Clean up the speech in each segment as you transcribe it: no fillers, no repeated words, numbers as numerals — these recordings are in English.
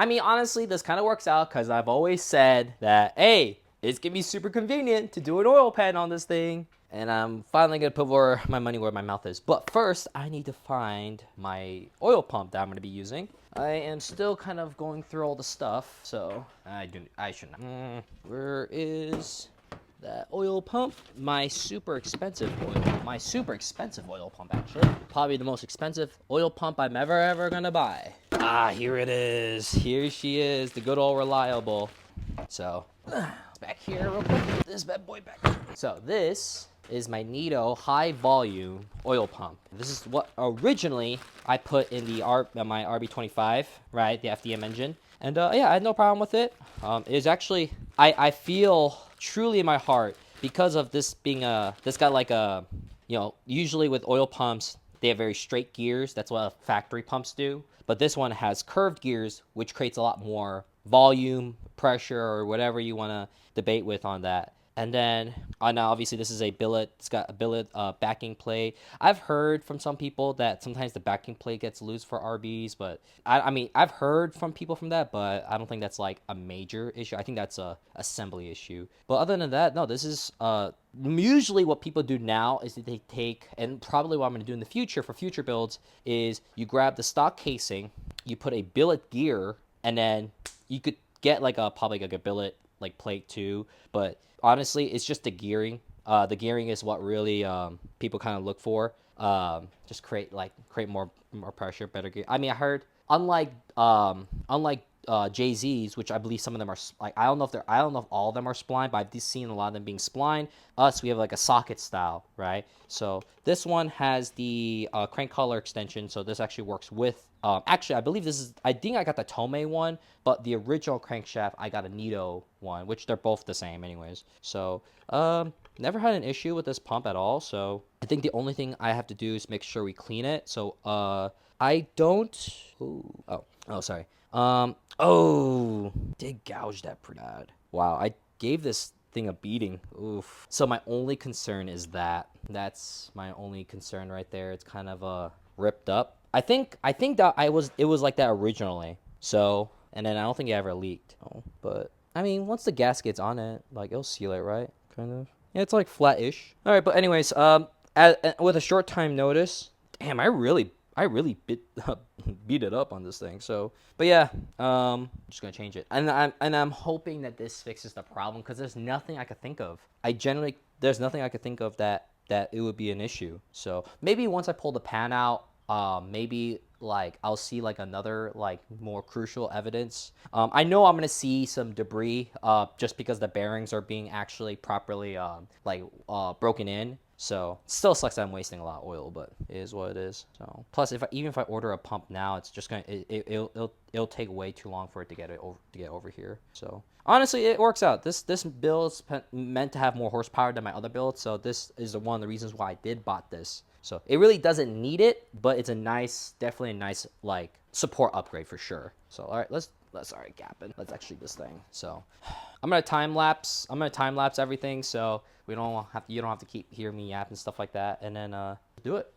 I mean, honestly, this kind of works out because I've always said that, hey, it's going to be super convenient to do an oil pan on this thing. And I'm finally going to put my money where my mouth is. But first, I need to find my oil pump that I'm going to be using. I am still kind of going through all the stuff, so I should not. Where is that oil pump? My super expensive oil pump, actually. Probably the most expensive oil pump I'm ever gonna buy. Ah, here it is. Here she is, the good old reliable. So, back here real quick. Put this bad boy back. So this is my Nito high volume oil pump. This is what originally I put in the my RB25, right? The FDM engine. And yeah, I had no problem with it. It is actually, I feel truly in my heart, because of this being this got like a, usually with oil pumps, they have very straight gears. That's what factory pumps do. But this one has curved gears, which creates a lot more volume, pressure, or whatever you want to debate with on that. And then, now obviously this is a billet. It's got a billet backing plate. I've heard from some people that sometimes the backing plate gets loose for RBs, but I mean, I've heard from people from that, but I don't think that's like a major issue. I think that's a assembly issue. But other than that, no, this is usually what people do now is that they take, and probably what I'm going to do in the future for future builds, is you grab the stock casing, you put a billet gear, and then you could get like probably like a billet like plate too, but honestly, it's just the gearing. The gearing is what really people kind of look for. Just create more pressure, better gear. I mean, I heard unlike Jay-Z's, which I believe some of them are like, I don't know if all of them are spline, but I've seen a lot of them being spline. Us, we have like a socket style, right? So this one has the crank collar extension, so this actually works with. Actually, I think I got the Tomei one, but the original crankshaft, I got a Nito one, which they're both the same anyways. So, never had an issue with this pump at all. So I think the only thing I have to do is make sure we clean it. So, I don't, sorry. Did gouge that pretty bad. Wow, I gave this thing a beating. Oof. So my only concern is that's my only concern right there. It's kind of ripped up. I think that it was like that originally. So, and then I don't think it ever leaked. Oh, but I mean, once the gasket's on it, like it'll seal it, right? Kind of. Yeah, it's like flat-ish. All right, but anyways, with a short time notice, damn, I really beat it up on this thing. So, but yeah, I'm just gonna change it, and I'm hoping that this fixes the problem, because there's nothing I could think of. There's nothing I could think of that it would be an issue. So maybe once I pull the pan out, maybe like I'll see like another like more crucial evidence. I know I'm gonna see some debris, just because the bearings are being actually properly broken in. So still sucks that I'm wasting a lot of oil, but it is what it is. So plus, even if I order a pump now, it's just gonna it'll take way too long for it to get over here. So honestly, it works out. This build is meant to have more horsepower than my other build, so this is one of the reasons why I did bought this. So it really doesn't need it, but it's definitely a nice like support upgrade for sure. So all right, let's gapping. Let's actually do this thing. So I'm gonna time lapse everything, so you don't have to keep hearing me yap and stuff like that, and then do it.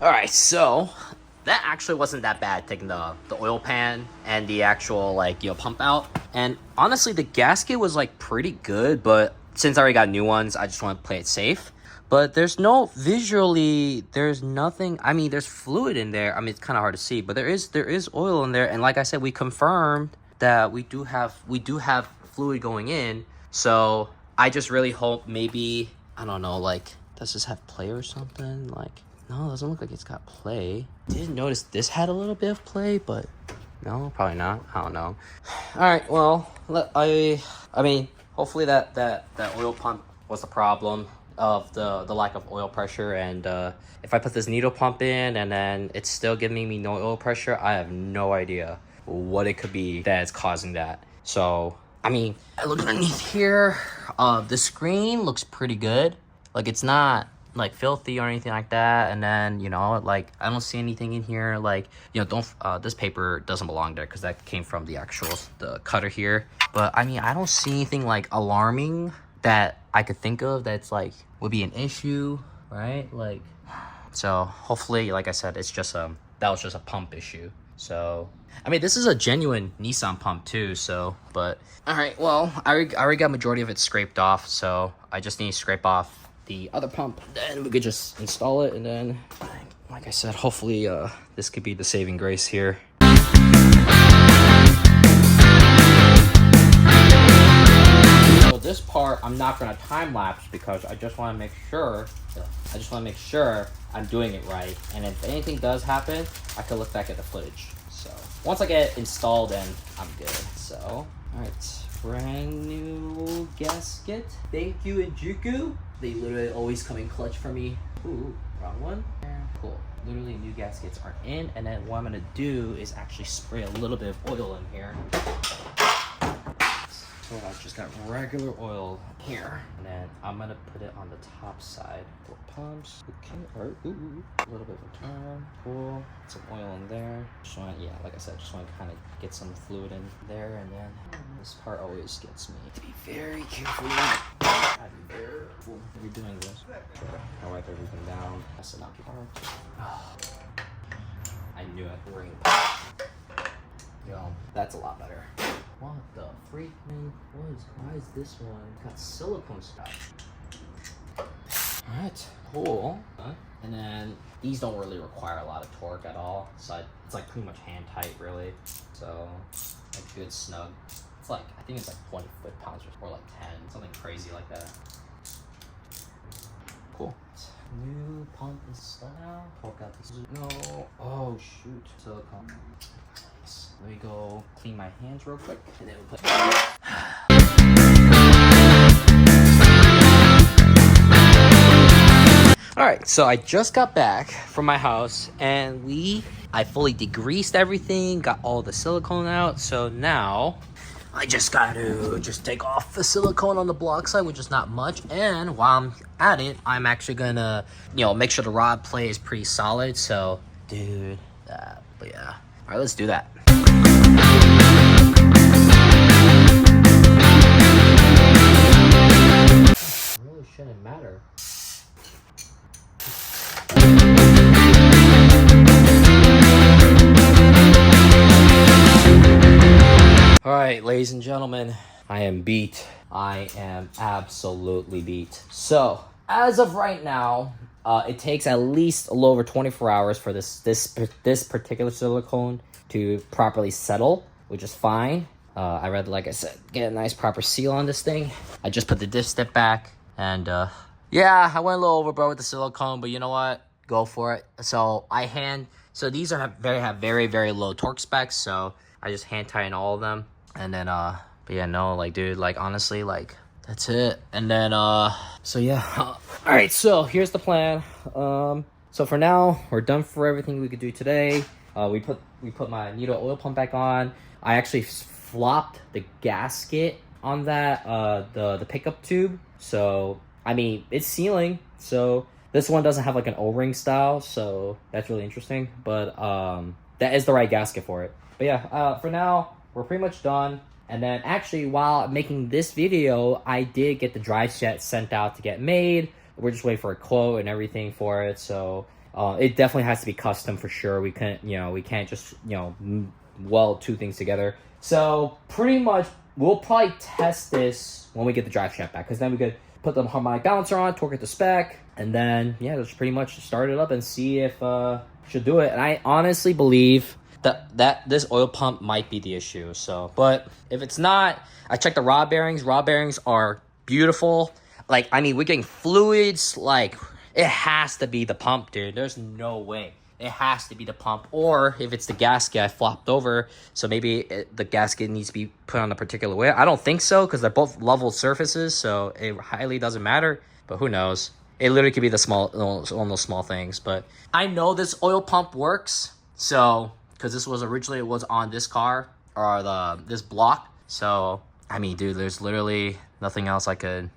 All right, so that actually wasn't that bad, taking the oil pan and the actual pump out. And honestly, the gasket was like pretty good, but since I already got new ones, I just want to play it safe. But there's nothing. I mean, there's fluid in there. I mean, it's kind of hard to see, but there is oil in there. And like I said, we confirmed that we do have fluid going in. So I just really hope, maybe, I don't know, like, does this have play or something? Like, no, it doesn't look like it's got play. Didn't notice this had a little bit of play, but no, probably not. I don't know. All right, well, I mean, hopefully that oil pump was the problem of the lack of oil pressure. And if I put this needle pump in and then it's still giving me no oil pressure, I have no idea what it could be that is causing that. So, I mean, I look underneath here. The screen looks pretty good. Like, it's not like filthy or anything like that. And then, you know, like I don't see anything in here, like, you know, don't this paper doesn't belong there because that came from the the cutter here. But I mean, I don't see anything like alarming that I could think of that's like would be an issue, right? Like, so hopefully, like I said, it's just that was just a pump issue. So I mean, this is a genuine Nissan pump too, so, but all right, well, I already got majority of it scraped off, so I just need to scrape off the other pump, then we could just install it. And then, like I said, hopefully this could be the saving grace here. So this part I'm not going to time lapse because I just want to make sure I'm doing it right, and if anything does happen, I can look back at the footage. So once I get it installed, then I'm good. So all right, brand new gasket. Thank you, Ijuku. They literally always come in clutch for me. Ooh, wrong one. Cool. Literally new gaskets are in, and then what I'm gonna do is actually spray a little bit of oil in here. So I just got regular oil here, and then I'm gonna put it on the top side for pumps. Okay, alright, a little bit of a turn, cool. Some oil in there. Just want, yeah, like I said, just want to kind of get some fluid in there, and then this part always gets me to be very careful. Gotta be very careful when you're doing this. I wipe everything down. That's enough part. I knew it. Ring. Yo, that's a lot better. What the freak, man? Why is this one got silicone stuff? Alright, cool. And then these don't really require a lot of torque at all. So it's like pretty much hand tight, really. So a good snug. It's like, I think it's like 20 foot-pounds or like 10, something crazy like that. Cool. New pump installed now. Torque out these. No. Oh shoot. Silicone. Let me go clean my hands real quick, and then we'll put. All right, so I just got back from my house, and I fully degreased everything, got all the silicone out. So now I just got to take off the silicone on the block side, which is not much. And while I'm at it, I'm actually gonna, you know, make sure the rod play is pretty solid. So, dude, but yeah. All right, let's do that. It really shouldn't matter. All right, ladies and gentlemen, I am beat. I am absolutely beat. So, as of right now, it takes at least a little over 24 hours for this particular silicone to properly settle, which is fine. I rather, like I said, get a nice proper seal on this thing. I just put the diff step back, and yeah, I went a little overboard with the silicone, but you know what? Go for it. So these have very, very low torque specs, so I just hand tighten all of them, and then but yeah, no, like, dude, like, honestly, like, that's it. And then so yeah, all right, so here's the plan. So for now, we're done for everything we could do today. We put my needle oil pump back on. I actually flopped the gasket on that the pickup tube. So I mean, it's sealing. So this one doesn't have like an O-ring style, so that's really interesting. But that is the right gasket for it. But yeah, for now, we're pretty much done. And then actually, while making this video, I did get the drive set sent out to get made. We're just waiting for a quote and everything for it. So it definitely has to be custom for sure. We can't just, weld two things together. So pretty much, we'll probably test this when we get the drive shaft back, because then we could put the harmonic balancer on, torque it to spec, and then yeah, just pretty much start it up and see if should do it. And I honestly believe that this oil pump might be the issue. So, but if it's not, I checked the rod bearings. Rod bearings are beautiful. Like, I mean, we're getting fluids. Like, it has to be the pump, dude. There's no way. It has to be the pump. Or if it's the gasket, I flopped over. So maybe the gasket needs to be put on a particular way. I don't think so, because they're both level surfaces. So it highly doesn't matter. But who knows? It literally could be one of those small things. But I know this oil pump works. So, because this was originally, it was on this car, or this block. So, I mean, dude, there's literally nothing else I could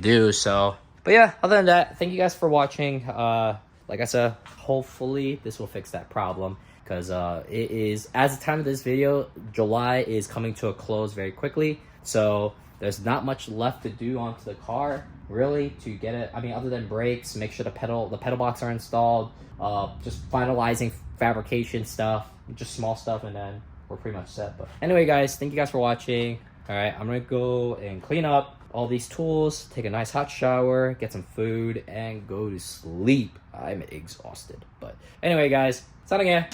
do. So, But yeah, other than that, thank you guys for watching. Like I said, hopefully this will fix that problem, because it is, as the time of this video, July is coming to a close very quickly, so there's not much left to do onto the car really to get it. I mean, other than brakes, make sure the pedal box are installed, just finalizing fabrication stuff, just small stuff, and then we're pretty much set. But anyway guys, thank you guys for watching. All right, I'm gonna go and clean up all these tools, take a nice hot shower, get some food, and go to sleep. I'm exhausted. But anyway guys, signing in.